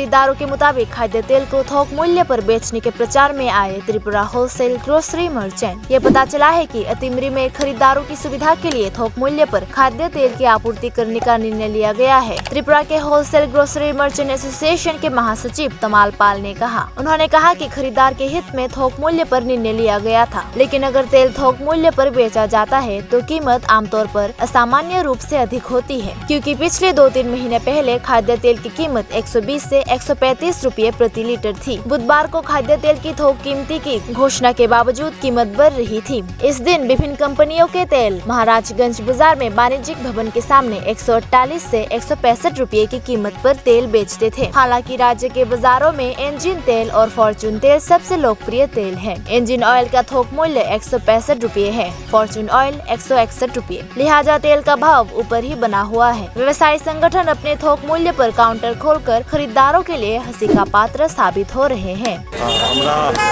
खरीदारों के मुताबिक खाद्य तेल को थोक मूल्य पर बेचने के प्रचार में आए त्रिपुरा होलसेल ग्रोसरी मर्चेंट। ये पता चला है कि अतिमरी में खरीदारों की सुविधा के लिए थोक मूल्य पर खाद्य तेल की आपूर्ति करने का निर्णय लिया गया है। त्रिपुरा के होलसेल ग्रोसरी मर्चेंट एसोसिएशन के महासचिव तमाल पाल ने कहा, उन्होंने कहा कि खरीदार के हित में थोक मूल्य पर निर्णय लिया गया था, लेकिन अगर तेल थोक मूल्य पर बेचा जाता है तो कीमत आमतौर पर असामान्य रूप से अधिक होती है, क्योंकि पिछले 2-3 महीने पहले खाद्य तेल की कीमत 120 से 135 रुपये प्रति लीटर थी। बुधवार को खाद्य तेल की थोक कीमती की घोषणा के बावजूद कीमत बढ़ रही थी। इस दिन विभिन्न कंपनियों के तेल महाराजगंज बाजार में वाणिज्यिक भवन के सामने 148 से 165 रुपये की कीमत पर तेल बेचते थे। हालांकि राज्य के बाजारों में इंजन तेल और फॉर्चून तेल सबसे लोकप्रिय तेल है। इंजन ऑयल का थोक मूल्य 165 रुपये है, फॉर्चून ऑयल 161 रुपये। लिहाजा तेल का भाव ऊपर ही बना हुआ है। व्यवसायी संगठन अपने थोक मूल्य पर काउंटर खोलकर खरीदारों के लिए हंसी का पात्र साबित हो रहे हैं।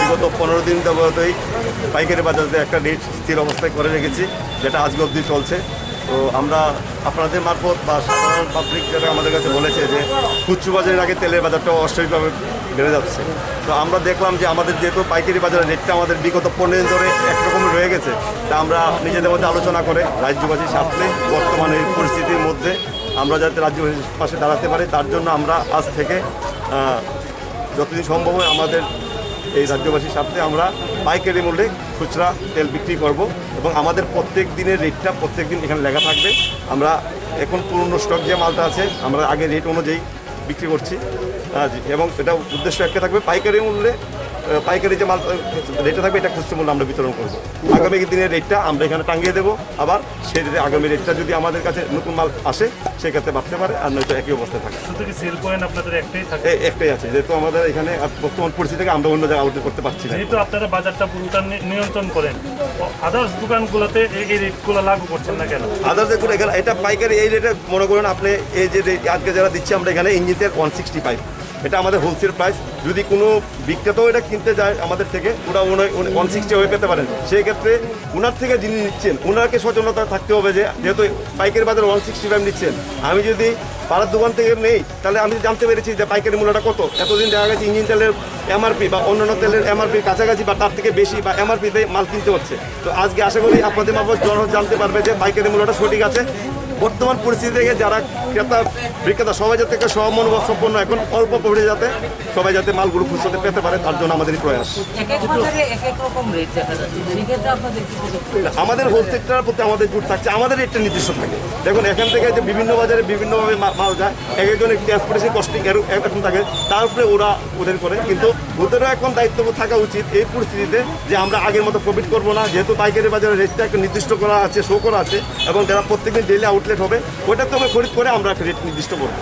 विगत 15 दिन যাবতই পাইকারি বাজারে একটা রেট স্থির অবস্থায় করে রেখেছি, যেটা আজকে অবধি চলছে। তো আমরা আপনাদের মারফত বা সাধারণ পাবলিক যারা আমাদের কাছে বলেছে যে খুচরো বাজারের আগে তেলের বাজারটা অস্বাভাবিকভাবে বেড়ে যাচ্ছে। তো আমরা দেখলাম যে আমাদের যেহেতু পাইকারি বাজারের রেটটা আমাদের বিগত 15 দিন ধরে একরকম রয়ে গেছে, তা আমরা নিজেদের মধ্যে আলোচনা করে রাজ্যবাসীর সাথে বর্তমানে এই পরিস্থিতির মধ্যে আমরা যাতে রাজ্যবাসীর পাশে দাঁড়াতে পারি, তার জন্য আমরা আজ থেকে যতদিন সম্ভব হয় আমাদের এই রাজ্যবাসীর সাথে আমরা পাইকারি মূল্যে খুচরা তেল বিক্রি করব এবং আমাদের প্রত্যেক দিনের রেটটা প্রত্যেক দিন এখানে লেখা থাকবে। আমরা এখন পুরনো স্টক যে মালটা আছে আমরা আগে রেট অনুযায়ী বিক্রি করছি এবং এটা উদ্দেশ্য একটা থাকবে পাইকারি মূল্যে পাইকারি যে মাল রেটটা থাকবে এটা খুচরা মূল্যে আমরা বিতরণ করব। আগামী দিনের রেটটা আমরা এখানে টাঙিয়ে দেবো, আবার সেই আগামী রেটটা যদি আমাদের কাছে নতুন মাল আসে সেক্ষেত্রে বাড়তে পারে, আর নয়তো একই অবস্থায় থাকে। সেল পয়েন্ট আপনাদের একটাই আছে, যেহেতু আমাদের এখানে বর্তমান পরিস্থিতি থেকে আমরা অন্য জায়গায় আউটলেট করতে পারছি না। যেহেতু আপনারা বাজারটা পুরোটা নিয়ন্ত্রণ করেন, আদার্স দোকানগুলোতে এই রেটগুলো লাগু করছেন না কেন? আদার্স এখানে এটা পাইকারি এই রেটে মনে করেন আপনি এই যে রেট আজকে যারা দিচ্ছি আমরা এখানে ইঞ্জিন তেল 165, এটা আমাদের হোলসেল প্রাইস। যদি কোনো বিক্রেতাও এটা কিনতে যায় আমাদের থেকে ওরা 160 হয়ে পেতে পারেন। সেই ক্ষেত্রে ওনার থেকে যিনি নিচ্ছেন ওনাকে সচেতনতা থাকতে হবে যে যেহেতু পাইকারি বাজারে 165 নিচ্ছেন, আমি যদি পাড়ার দোকান থেকে নেই তাহলে আমি জানতে পেরেছি যে পাইকারি মূল্যটা কত। এতদিন দেখা গেছে ইঞ্জিন তেলের এমআরপি বা অন্যান্য তেলের এমআরপি কাছাকাছি বা তার থেকে বেশি বা এমআরপিতে মাল কিনতে হচ্ছে। তো আজকে আশা করি আপনাদের মারফত জনগণ জানতে পারবে যে পাইকারি মূল্যটা সঠিক আছে। বর্তমান পরিস্থিতি থেকে যারা ক্রেতা বিক্রেতা সবাই যাতে সহমনোভাব সম্পন্ন এখন অল্প পড়ে যাতে সবাই যাতে মালগুলো খুচরাতে পেতে পারে, তার জন্য আমাদের প্রয়াস। আমাদের হোলসেলটার প্রতি আমাদের জোর থাকছে, আমাদের রেটটা নির্দিষ্ট থাকে। দেখুন এখান থেকে যে বিভিন্ন বাজারে বিভিন্নভাবে মাল যায়, এক একজনের ট্রান্সপোর্টেশন কস্টিং এরকম থাকে, তার উপরে ওরা ওদের করে। কিন্তু ওদেরও এখন দায়িত্ব থাকা উচিত এই পরিস্থিতিতে যে আমরা আগের মতো প্রফিট করবো না, যেহেতু পাইকারি বাজারের রেটটা একটা নির্দিষ্ট করা আছে, শো করা আছে এবং যারা প্রত্যেকদিন ডেইলি আউটলেট হবে ওটা তো খরিদ করে আমরা একটা রেট নির্দিষ্ট করবো।